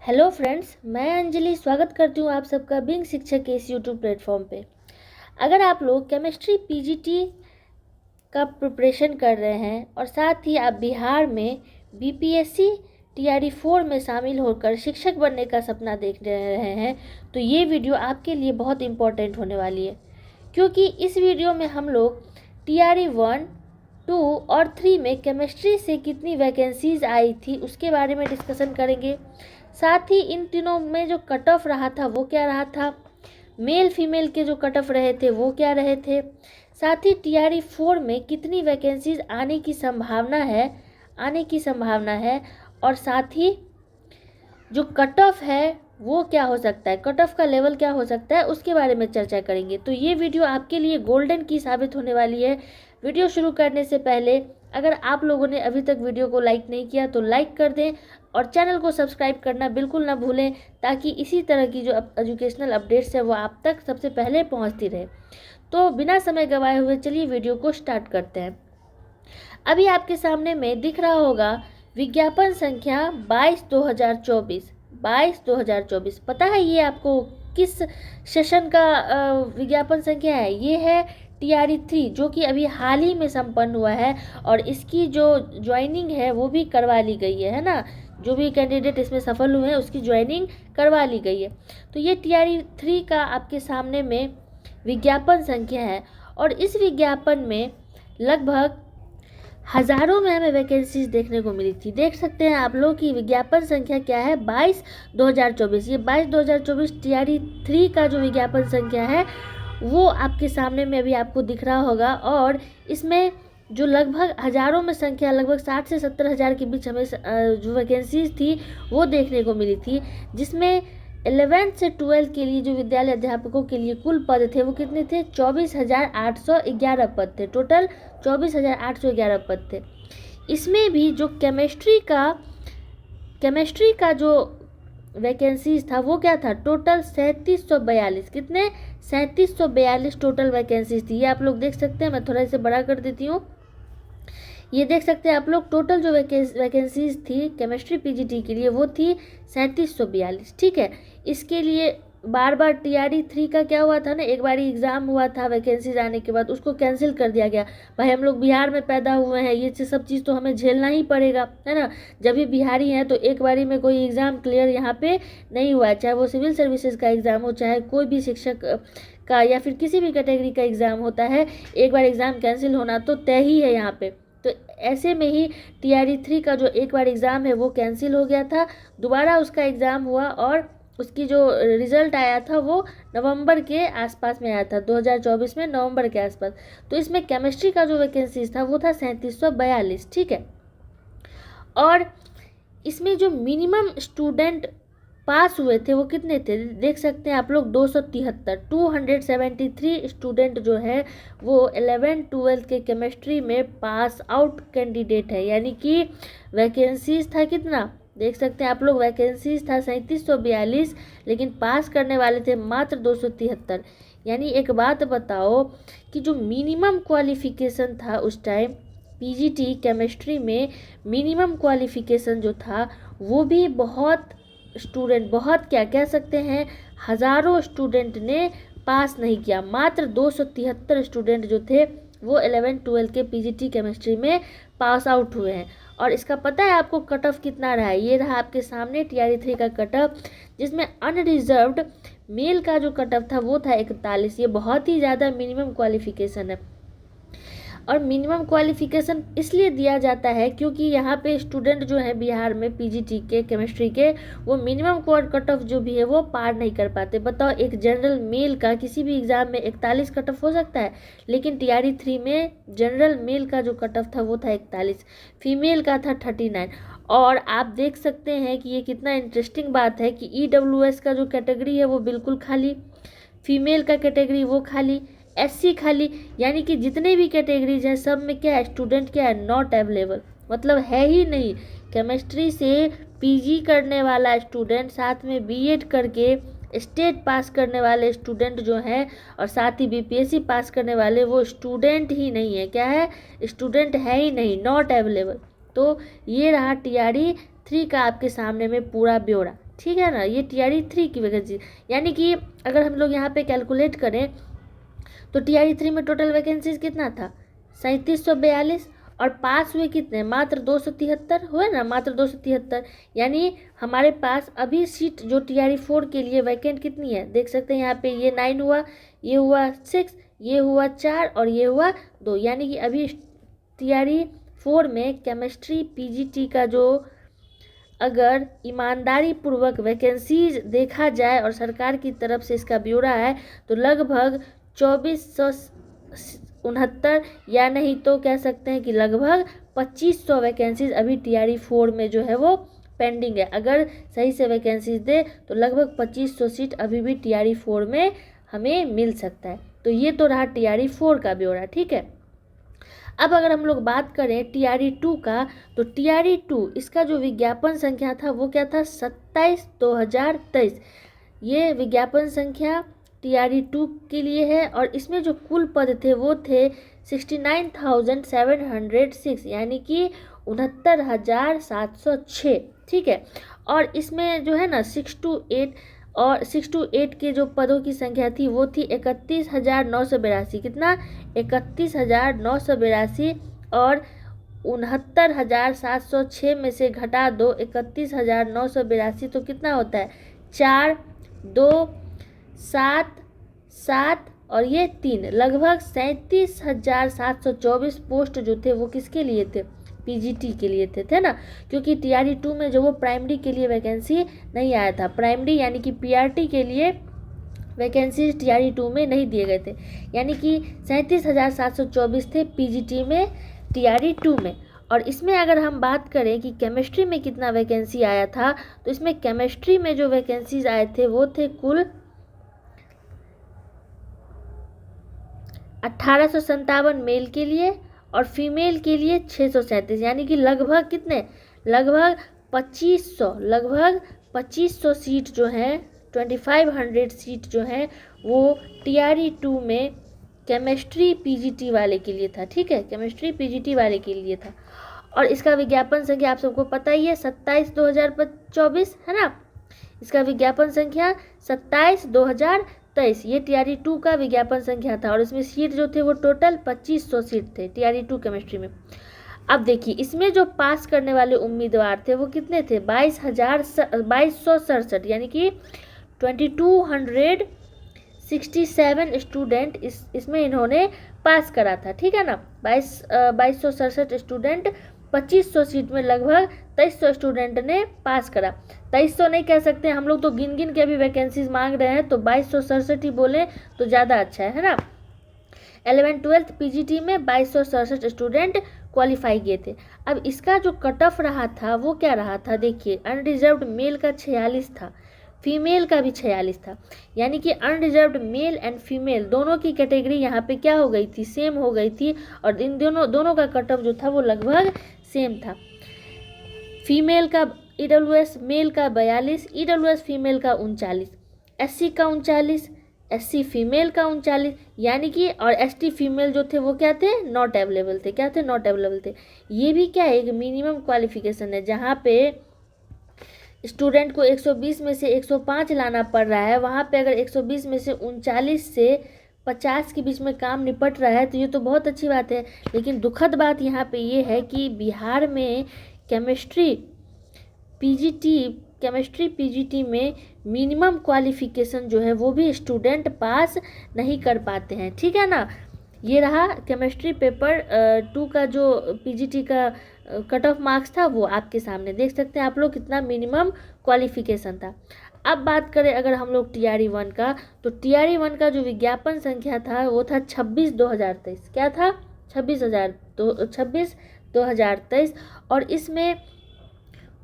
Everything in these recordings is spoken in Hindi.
हेलो फ्रेंड्स, मैं अंजलि स्वागत करती हूँ आप सबका बिंग शिक्षक के इस यूट्यूब प्लेटफॉर्म पे। अगर आप लोग केमिस्ट्री पीजीटी का प्रिपरेशन कर रहे हैं और साथ ही आप बिहार में बीपीएससी टीआरई 4 में शामिल होकर शिक्षक बनने का सपना देख रहे हैं, तो ये वीडियो आपके लिए बहुत इम्पोर्टेंट होने वाली है, क्योंकि इस वीडियो में हम लोग टीआरई 1, 2 और 3 में केमिस्ट्री से कितनी वैकेंसीज आई थी उसके बारे में डिस्कशन करेंगे। साथ ही इन तीनों में जो कट ऑफ रहा था वो क्या रहा था, मेल फीमेल के जो कट ऑफ रहे थे वो क्या रहे थे, साथ ही टीआरई 4 में कितनी वैकेंसीज आने की संभावना है और साथ ही जो कट ऑफ है वो क्या हो सकता है, कट ऑफ का लेवल क्या हो सकता है, उसके बारे में चर्चा करेंगे। तो ये वीडियो आपके लिए गोल्डन की साबित होने वाली है। वीडियो शुरू करने से पहले अगर आप लोगों ने अभी तक वीडियो को लाइक नहीं किया तो लाइक कर दें और चैनल को सब्सक्राइब करना बिल्कुल ना भूलें, ताकि इसी तरह की जो एजुकेशनल अपडेट्स है वो आप तक सबसे पहले पहुंचती रहे। तो बिना समय गंवाए हुए चलिए वीडियो को स्टार्ट करते हैं। अभी आपके सामने में दिख रहा होगा विज्ञापन संख्या 22/2024। पता है ये आपको किस सेशन का विज्ञापन संख्या है? ये है टीआरई 3, जो कि अभी हाल ही में संपन्न हुआ है और इसकी जो ज्वाइनिंग है वो भी करवा ली गई है ना। जो भी कैंडिडेट इसमें सफल हुए हैं उसकी ज्वाइनिंग करवा ली गई है। तो ये टीआरई 3 का आपके सामने में विज्ञापन संख्या है और इस विज्ञापन में लगभग हजारों में हमें वैकेंसीज देखने को मिली थी। देख सकते हैं आप लोग की विज्ञापन संख्या क्या है, 22/2024। ये 22/2024 टीआरई 3 का जो विज्ञापन संख्या है वो आपके सामने में अभी आपको दिख रहा होगा। और इसमें जो लगभग हजारों में संख्या, लगभग 60 से 70 हज़ार के बीच हमें जो वैकेंसीज थी वो देखने को मिली थी, जिसमें 11th से 12th के लिए जो विद्यालय अध्यापकों के लिए कुल पद थे वो कितने थे? 24,811 पद थे। टोटल 24,811 पद थे। इसमें भी जो केमिस्ट्री का जो वैकेंसीज था वो क्या था? टोटल 3742। कितने? 3742 टोटल वैकेंसीज थी। ये आप लोग देख सकते हैं, मैं थोड़ा इसे बड़ा कर देती हूँ। ये देख सकते हैं आप लोग, टोटल जो वैकेंसीज थी केमिस्ट्री पीजीटी के लिए वो थी 3742। ठीक है, इसके लिए बार बार टीआरई 3 का क्या हुआ था ना, एक बार एग्ज़ाम हुआ था वैकेंसीज आने के बाद, उसको कैंसिल कर दिया गया। भाई हम लोग बिहार में पैदा हुए हैं, ये सब चीज़ तो हमें झेलना ही पड़ेगा, है ना। जब भी बिहारी हैं तो एक बारी में कोई एग्ज़ाम क्लियर यहाँ पे नहीं हुआ है, चाहे वो सिविल सर्विसेज का एग्ज़ाम हो, चाहे कोई भी शिक्षक का या फिर किसी भी कैटेगरी का एग्ज़ाम होता है, एक बार एग्ज़ाम कैंसिल होना तो तय ही है यहाँ पे। तो ऐसे में ही टीआरई 3 का जो एक बार एग्ज़ाम है वो कैंसिल हो गया था। दोबारा उसका एग्ज़ाम हुआ और उसकी जो रिज़ल्ट आया था वो नवंबर के आसपास में आया था, 2024 में नवंबर के आसपास। तो इसमें केमिस्ट्री का जो वैकेंसीज था वो था 3742। ठीक है, और इसमें जो मिनिमम स्टूडेंट पास हुए थे वो कितने थे? देख सकते हैं आप लोग, 273 स्टूडेंट जो है वो 11th-12th के केमिस्ट्री में पास आउट कैंडिडेट है। यानी कि वैकेंसीज था कितना? देख सकते हैं आप लोग, वैकेंसीज था 3742, लेकिन पास करने वाले थे मात्र 273। यानी एक बात बताओ कि जो मिनिमम क्वालिफिकेशन था उस टाइम पीजीटी केमिस्ट्री में, मिनिमम क्वालिफिकेशन जो था वो भी बहुत क्या कह सकते हैं, हज़ारों स्टूडेंट ने पास नहीं किया। मात्र 273 स्टूडेंट जो थे वो 11th-12th के पीजीटी केमिस्ट्री में पास आउट हुए हैं। और इसका पता है आपको कट ऑफ कितना रहा है? ये रहा आपके सामने टीआरई 3 का कट ऑफ, जिसमें अनरिजर्व्ड मेल का जो कट ऑफ था वो था 41। ये बहुत ही ज़्यादा मिनिमम क्वालिफिकेशन है। और मिनिमम क्वालिफिकेशन इसलिए दिया जाता है क्योंकि यहाँ पे स्टूडेंट जो है बिहार में पीजीटी के केमिस्ट्री के, वो मिनिमम कट ऑफ जो भी है वो पार नहीं कर पाते। बताओ, एक जनरल मेल का किसी भी एग्ज़ाम में 41 कट ऑफ हो सकता है, लेकिन टीआरई 3 में जनरल मेल का जो कट ऑफ था वो था 41, फीमेल का था 39। और आप देख सकते हैं कि ये कितना इंटरेस्टिंग बात है कि ईडब्ल्यूएस का जो कैटेगरी है वो बिल्कुल खाली, फीमेल का कैटेगरी वो खाली, एससी खाली। यानी कि जितने भी कैटेगरीज हैं सब में क्या है, स्टूडेंट क्या है, नॉट अवेलेबल, मतलब है ही नहीं। केमिस्ट्री से पीजी करने वाला स्टूडेंट, साथ में बीएड करके स्टेट पास करने वाले स्टूडेंट जो हैं, और साथ ही बीपीएससी पास करने वाले, वो स्टूडेंट ही नहीं है। क्या है? स्टूडेंट है ही नहीं, नॉट अवेलेबल। तो ये रहा टीआरई 3 का आपके सामने में पूरा ब्यौरा, ठीक है ना। ये TRE 3 की वैकेंसी, यानी कि अगर हम लोग यहाँ पे कैलकुलेट करें तो TRE 3 में टोटल वैकेंसीज कितना था 3742, और पास हुए कितने मात्र 273 हुए ना, मात्र 273। यानी हमारे पास अभी सीट जो TRE 4 के लिए वैकेंट कितनी है देख सकते हैं यहाँ पे, ये 9 हुआ, ये हुआ 6, ये हुआ 4 और ये हुआ 2। यानी कि अभी TRE 4 में केमिस्ट्री PGT का जो अगर ईमानदारी पूर्वक वैकेंसीज देखा जाए और सरकार की तरफ से इसका ब्यौरा है तो लगभग 2469, या नहीं तो कह सकते हैं कि लगभग 2500 वैकेंसीज अभी TRE 4 में जो है वो पेंडिंग है। अगर सही से वैकेंसीज दे तो लगभग 2500 सीट अभी भी TRE 4 में हमें मिल सकता है। तो ये तो रहा TRE 4 का ब्यौरा, ठीक है। अब अगर हम लोग बात करें TRE 2 का, तो TRE 2 इसका जो विज्ञापन संख्या था वो क्या था 27/2023। ये विज्ञापन संख्या TRE 2 के लिए है, और इसमें जो कुल पद थे वो थे 69,706, यानी कि 69,706, ठीक है। और इसमें जो है ना 6 to 8 के जो पदों की संख्या थी वो थी 31,982, कितना 31,982, और 69,706 में से घटा दो 31,982 तो कितना होता है 4, 2, 7, 7 और ये 3, लगभग 37,724 पोस्ट जो थे वो किसके लिए थे PGT के लिए थे ना। क्योंकि TRE 2 में जो वो प्राइमरी के लिए वैकेंसी नहीं आया था, प्राइमरी यानी कि PRT के लिए वैकेंसी TRE 2 में नहीं दिए गए थे, यानी कि 37,724 थे PGT में TRE 2 में। और इसमें अगर हम बात करें कि केमिस्ट्री में कितना वैकेंसी आया था, तो इसमें केमिस्ट्री में जो वैकेंसीज आए थे वो थे कुल 1857 मेल के लिए और फीमेल के लिए 637, यानी कि लगभग कितने, लगभग 2500 सीट जो है 2500 सीट जो है वो TRE 2 में केमिस्ट्री PGT वाले के लिए था, ठीक है, केमिस्ट्री PGT वाले के लिए था। और इसका विज्ञापन संख्या आप सबको पता ही है 27/2024 है ना, इसका विज्ञापन संख्या 27/2023, ये TRE 2 का विज्ञापन संख्या था। और इसमें सीट जो थे वो टोटल 2500 सीट थे TRE 2 केमिस्ट्री में। अब देखिए इसमें जो पास करने वाले उम्मीदवार थे वो कितने थे 22,267, यानी कि 2267 स्टूडेंट इसमें इन्होंने पास करा था, ठीक है ना। 2267 स्टूडेंट, 2500 सीट में लगभग 2300 स्टूडेंट ने पास करा। 2300 नहीं कह सकते हम लोग, तो गिन गिन के अभी वैकेंसीज मांग रहे हैं, तो 2267 ही बोले तो ज़्यादा अच्छा है ना। 11th-12th PGT में 2267 स्टूडेंट क्वालिफाई किए थे। अब इसका जो कट ऑफ रहा था वो क्या रहा था देखिए, अनरिजर्व्ड मेल का 46 था, फीमेल का भी 46 था, यानी कि अनरिजर्व्ड मेल एंड फीमेल दोनों की कैटेगरी यहाँ पे क्या हो गई थी, सेम हो गई थी। और इन दोनों का कट ऑफ जो था वो लगभग सेम था। फीमेल का EWS मेल का 42, EWS फीमेल का 39, SC का 39, SC फीमेल का 39, यानी कि और ST फीमेल जो थे वो क्या थे नॉट अवेलेबल थे, क्या थे नॉट अवेलेबल थे। ये भी क्या है एक मिनिमम क्वालिफिकेशन है, जहाँ पे स्टूडेंट को 120 में से 105 लाना पड़ रहा है, वहाँ पे अगर 120 में से 39 से 50 के बीच में काम निपट रहा है तो ये तो बहुत अच्छी बात है। लेकिन दुखद बात यहाँ पे ये है कि बिहार में केमिस्ट्री PGT में मिनिमम क्वालिफिकेशन जो है वो भी स्टूडेंट पास नहीं कर पाते हैं, ठीक है ना। ये रहा केमिस्ट्री पेपर 2 का जो PGT का कट ऑफ मार्क्स था वो आपके सामने देख सकते हैं आप लोग कितना मिनिमम क्वालिफिकेशन था। अब बात करें अगर हम लोग TRE 1 का, तो TRE 1 का जो विज्ञापन संख्या था वो था 26/2023, क्या था 26/2023। और इसमें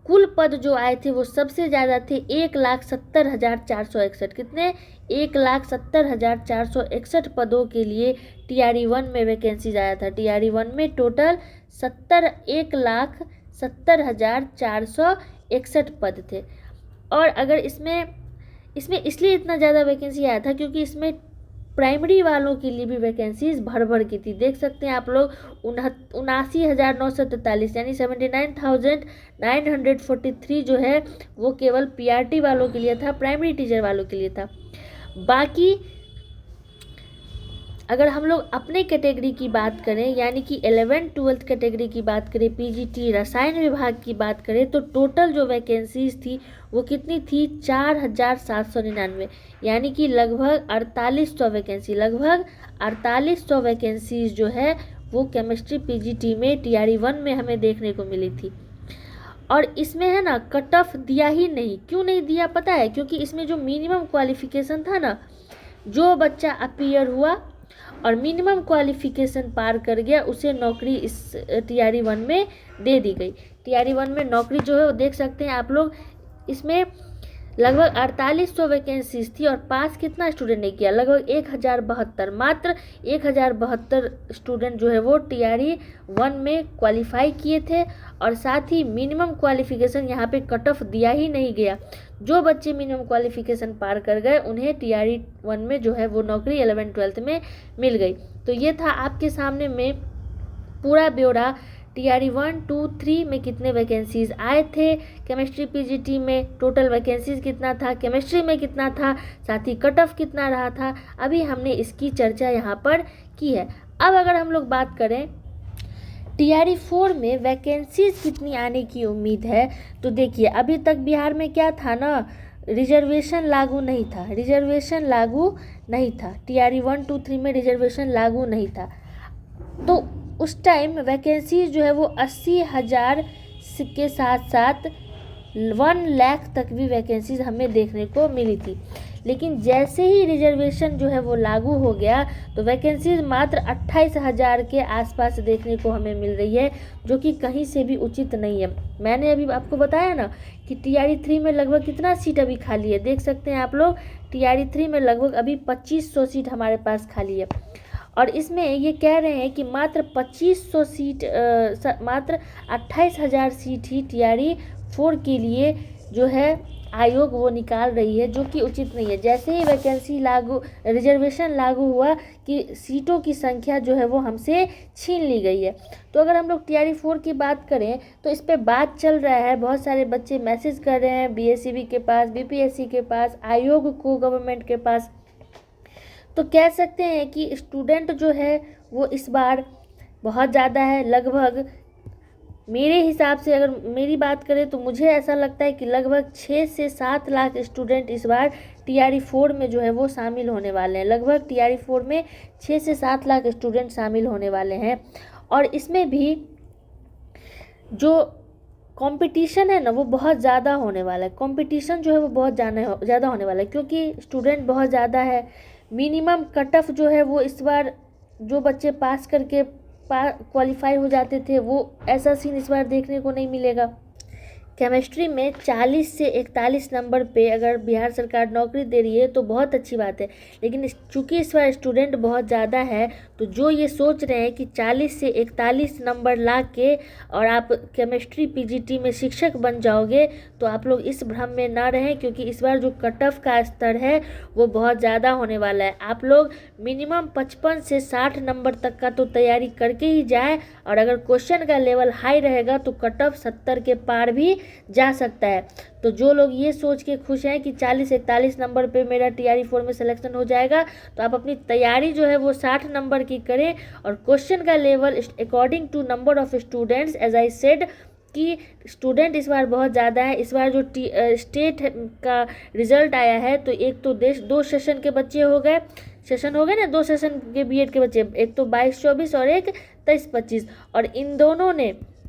कुल पद जो आए थे वो सबसे ज़्यादा थे 1,70,461, कितने 1,70,461 पदों के लिए TRE 1 में वैकेंसीज आया था। TRE 1 में टोटल 1,70,0461 पद थे। और अगर इसमें इसलिए इतना ज़्यादा वैकेंसी आया था क्योंकि इसमें प्राइमरी वालों के लिए भी वैकेंसीज भर भर की थी। देख सकते हैं आप लोग 79,943 यानी 79,943 जो है वो केवल पीआरटी वालों के लिए था, प्राइमरी टीचर वालों के लिए था। बाकी अगर हम लोग अपने कैटेगरी की बात करें यानी कि 11th-12th कैटेगरी की बात करें, पीजीटी रसायन विभाग की बात करें, तो टोटल जो वैकेंसीज थी वो कितनी थी? 4,799 यानी कि लगभग 4800 वैकेंसी, लगभग 4800 वैकेंसीज जो है वो केमिस्ट्री पीजीटी में टीआरई 1 में हमें देखने को मिली थी। और इसमें है ना कट ऑफ दिया ही नहीं। क्यों नहीं दिया पता है? क्योंकि इसमें जो मिनिमम क्वालिफिकेशन था ना, जो बच्चा अपीयर हुआ और मिनिमम क्वालिफिकेशन पार कर गया उसे नौकरी इस टीआरई 1 में दे दी गई। टीआरई 1 में नौकरी जो है वो देख सकते हैं आप लोग, इसमें लगभग 4800 वैकेंसीज थी और पास कितना स्टूडेंट ने किया? लगभग 1072, मात्र 1072 स्टूडेंट जो है वो टीआरई 1 में क्वालिफाई किए थे। और साथ ही मिनिमम क्वालिफिकेशन यहाँ पे कट ऑफ दिया ही नहीं गया। जो बच्चे मिनिमम क्वालिफिकेशन पार कर गए उन्हें टीआरई 1 में जो है वो नौकरी 11th-12th में मिल गई। तो ये था आपके सामने में पूरा ब्यौरा टीआरई 1, 2, 3 में कितने वैकेंसीज आए थे, केमिस्ट्री पीजीटी में टोटल वैकेंसीज कितना था, केमिस्ट्री में कितना था, साथ ही कट ऑफ कितना रहा था। अभी हमने इसकी चर्चा यहाँ पर की है। अब अगर हम लोग बात करें टीआरई 4 में वैकेंसीज कितनी आने की उम्मीद है, तो देखिए अभी तक बिहार में क्या था ना, रिजर्वेशन लागू नहीं था, रिजर्वेशन लागू नहीं था। टीआरई 1, 2, 3 में रिजर्वेशन लागू नहीं था। तो उस टाइम वैकेंसी जो है वो 80,000 के साथ साथ 1 लाख तक भी वैकेंसीज हमें देखने को मिली थी। लेकिन जैसे ही रिजर्वेशन जो है वो लागू हो गया तो वैकेंसीज मात्र 28,000 के आसपास देखने को हमें मिल रही है, जो कि कहीं से भी उचित नहीं है। मैंने अभी आपको बताया ना कि टीआरई 3 में लगभग कितना सीट अभी खाली है, देख सकते हैं आप लोग, टीआरई 3 में लगभग अभी 2500 सीट हमारे पास खाली है। और इसमें ये कह रहे हैं कि मात्र 2500 सीट मात्र 28,000 सीट ही टीआरई 4 के लिए जो है आयोग वो निकाल रही है, जो कि उचित नहीं है। जैसे ही वैकेंसी लागू, रिजर्वेशन लागू हुआ कि सीटों की संख्या जो है वो हमसे छीन ली गई है। तो अगर हम लोग टीआरई 4 की बात करें तो इस पे बात चल रहा है, बहुत सारे बच्चे मैसेज कर रहे हैं बीएसईबी के पास, बीपीएससी के पास, आयोग को, गवर्नमेंट के पास। तो कह सकते हैं कि स्टूडेंट जो है वो इस बार बहुत ज़्यादा है। लगभग मेरे हिसाब से अगर मेरी बात करें तो मुझे ऐसा लगता है कि लगभग 6 से 7 लाख स्टूडेंट इस बार टीआरई 4 में जो है वो शामिल होने वाले हैं। लगभग टीआरई 4 में 6 से 7 लाख स्टूडेंट शामिल होने वाले हैं। और इसमें भी जो कंपटीशन है ना वो बहुत ज़्यादा होने वाला है। कंपटीशन जो है वो बहुत ज़्यादा होने वाला है, क्योंकि स्टूडेंट बहुत ज़्यादा है। मिनिमम कट ऑफ जो है वो इस बार जो बच्चे पास करके क्वालिफाई हो जाते थे वो ऐसा सीन इस बार देखने को नहीं मिलेगा। केमिस्ट्री में 40 से 41 नंबर पे अगर बिहार सरकार नौकरी दे रही है तो बहुत अच्छी बात है। लेकिन चूंकि इस बार स्टूडेंट बहुत ज़्यादा है तो जो ये सोच रहे हैं कि 40 से 41 नंबर ला के और आप केमिस्ट्री पीजीटी में शिक्षक बन जाओगे, तो आप लोग इस भ्रम में ना रहें, क्योंकि इस बार जो कट ऑफ का स्तर है वो बहुत ज़्यादा होने वाला है। आप लोग मिनिमम 55 से 60 नंबर तक का तो तैयारी करके ही जाए, और अगर क्वेश्चन का लेवल हाई रहेगा तो कट ऑफ 70 के पार भी जा सकता है। तो जो लोग ये सोच के खुश हैं कि 40-41 नंबर पे मेरा टीआरई 4 में सिलेक्शन हो जाएगा, तो आप अपनी तैयारी जो है वो 60 नंबर की करें। और क्वेश्चन का level according to number of students, as I said कि स्टूडेंट इस बार बहुत ज़्यादा है। इस बार जो स्टेट का रिजल्ट आया है तो एक तो 2 सेशन के बच्चे हो गए, सेशन हो गए ना, 2 सेशन के बीएड के बच्चे, एक तो 22-24 और एक 23-25, और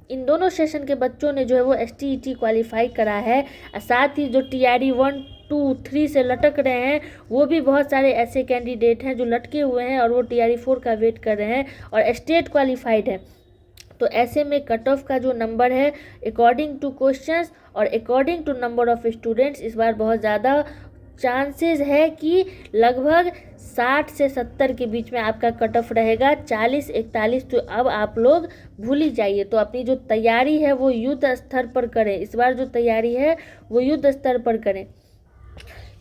इन दोनों सेशन के बच्चों ने जो है वो एसटीईटी क्वालिफाई करा है। साथ ही जो टीआरई 1, 2, 3 से लटक रहे हैं वो भी बहुत सारे ऐसे कैंडिडेट हैं जो लटके हुए हैं और वो टीआरई 4 का वेट कर रहे हैं और स्टेट क्वालिफाइड है। तो ऐसे में कट ऑफ का जो नंबर है अकॉर्डिंग टू क्वेश्चंस और according to number of students इस बार बहुत ज़्यादा चांसेस है कि लगभग 60 से 70 के बीच में आपका कट ऑफ रहेगा। 40-41 तो अब आप लोग भूल ही जाइए। तो अपनी जो तैयारी है वो युद्ध स्तर पर करें। इस बार जो तैयारी है वो युद्ध स्तर पर करें,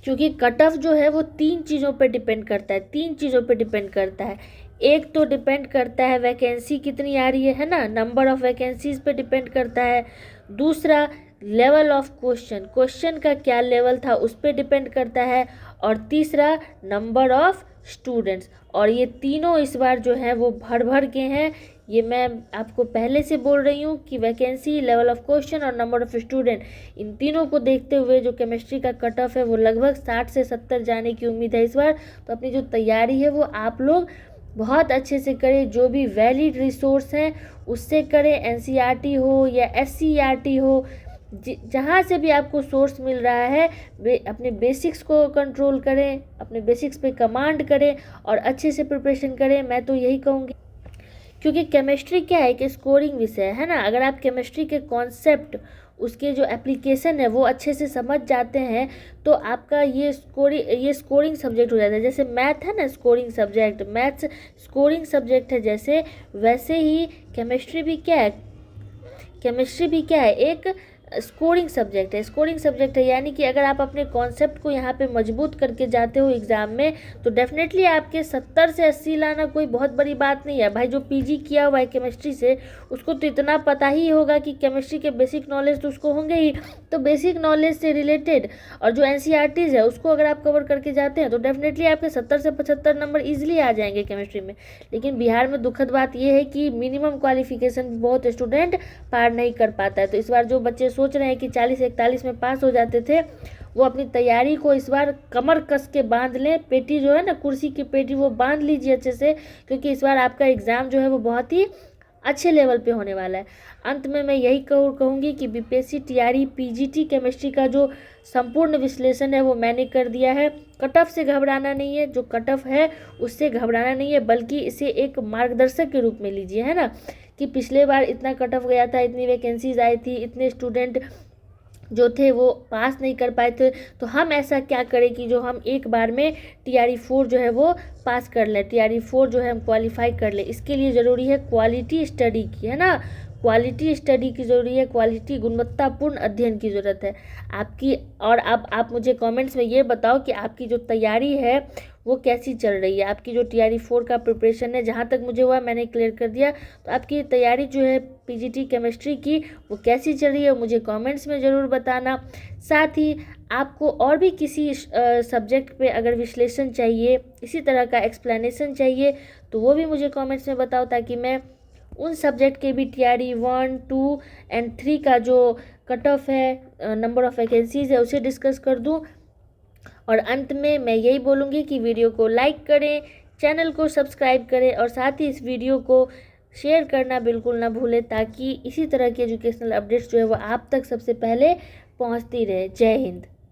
क्योंकि कट ऑफ जो है वो 3 चीज़ों पे डिपेंड करता है, 3 चीज़ों पे डिपेंड करता है। एक तो डिपेंड करता है वैकेंसी कितनी आ रही है ना, नंबर ऑफ वैकेंसीज पे डिपेंड करता है। दूसरा लेवल ऑफ क्वेश्चन, क्वेश्चन का क्या लेवल था उस पर डिपेंड करता है। और तीसरा नंबर ऑफ स्टूडेंट्स। और ये तीनों इस बार जो है वो भर भर के हैं। ये मैं आपको पहले से बोल रही हूँ कि वैकेंसी, लेवल ऑफ क्वेश्चन और नंबर ऑफ स्टूडेंट, इन तीनों को देखते हुए जो केमिस्ट्री का कट ऑफ है वो लगभग 60 से 70 जाने की उम्मीद है इस बार। तो अपनी जो तैयारी है वो आप लोग बहुत अच्छे से करें, जो भी वैलिड रिसोर्स हैं उससे करें, एनसीईआरटी हो या एससीईआरटी हो, जहाँ से भी आपको सोर्स मिल रहा है अपने बेसिक्स को कंट्रोल करें, अपने बेसिक्स पे कमांड करें और अच्छे से प्रिपरेशन करें। मैं तो यही कहूँगी, क्योंकि केमिस्ट्री क्या है कि स्कोरिंग विषय है ना। अगर आप केमिस्ट्री के कॉन्सेप्ट, उसके जो एप्लीकेशन है वो अच्छे से समझ जाते हैं तो आपका ये स्कोरिंग सब्जेक्ट हो जाता है। जैसे मैथ है ना scoring subject, maths scoring subject है जैसे, वैसे ही केमिस्ट्री भी क्या है, केमिस्ट्री भी क्या है, एक स्कोरिंग सब्जेक्ट है। स्कोरिंग सब्जेक्ट है यानी कि अगर आप अपने कॉन्सेप्ट को यहाँ पे मजबूत करके जाते हो एग्ज़ाम में तो डेफिनेटली आपके 70 से 80 लाना कोई बहुत बड़ी बात नहीं है। भाई जो पीजी किया हुआ है केमिस्ट्री से उसको तो इतना पता ही होगा कि केमिस्ट्री के बेसिक नॉलेज तो उसको होंगे ही। तो बेसिक नॉलेज से रिलेटेड और जो एनसीईआरटीज़ है उसको अगर आप कवर करके जाते हैं तो डेफिनेटली आपके 70 से 75 नंबर ईजिली आ जाएंगे केमिस्ट्री में। लेकिन बिहार में दुखद बात यह है कि मिनिमम क्वालिफिकेशन बहुत स्टूडेंट पार नहीं कर पाता है। तो इस बार जो बच्चे सोच रहे हैं कि 40-41 में पास हो जाते थे, वो अपनी तैयारी को इस बार कमर कस के बांध लें। पेटी जो है ना, कुर्सी की पेटी, वो बांध लीजिए अच्छे से, क्योंकि इस बार आपका एग्ज़ाम जो है वो बहुत ही अच्छे लेवल पे होने वाला है। अंत में मैं यही कहूँगी कि बीपीएससी टीआरई पीजीटी केमिस्ट्री का जो संपूर्ण विश्लेषण है वो मैंने कर दिया है। कट ऑफ से घबराना नहीं है, जो कट ऑफ है उससे घबराना नहीं है, बल्कि इसे एक मार्गदर्शक के रूप में लीजिए, है ना, कि पिछले बार इतना कट ऑफ गया था, इतनी वैकेंसीज आई थी, इतने स्टूडेंट जो थे वो पास नहीं कर पाए थे, तो हम ऐसा क्या करें कि जो हम एक बार में टीआरई 4 जो है वो पास कर लें, टीआरई 4 जो है हम क्वालिफाई कर लें। इसके लिए ज़रूरी है क्वालिटी स्टडी की, है ना, क्वालिटी स्टडी की ज़रूरी है, क्वालिटी गुणवत्तापूर्ण अध्ययन की ज़रूरत है आपकी। और अब आप मुझे कमेंट्स में ये बताओ कि आपकी जो तैयारी है वो कैसी चल रही है, आपकी जो टीआरई 4 का प्रिपरेशन है, जहाँ तक मुझे हुआ मैंने क्लियर कर दिया। तो आपकी तैयारी जो है पीजीटी केमिस्ट्री की वो कैसी चल रही है मुझे कमेंट्स में ज़रूर बताना। साथ ही आपको और भी किसी सब्जेक्ट पे अगर विश्लेषण चाहिए, इसी तरह का एक्सप्लेनेशन चाहिए, तो वो भी मुझे कमेंट्स में बताओ, ताकि मैं उन सब्जेक्ट के भी टीआरई 1, 2 एंड 3 का जो कट ऑफ है, नंबर ऑफ वैकेंसीज है, उसे डिस्कस कर दूं। और अंत में मैं यही बोलूँगी कि वीडियो को लाइक करें, चैनल को सब्सक्राइब करें और साथ ही इस वीडियो को शेयर करना बिल्कुल ना भूलें, ताकि इसी तरह की एजुकेशनल अपडेट्स जो है वो आप तक सबसे पहले पहुँचती रहे। जय हिंद।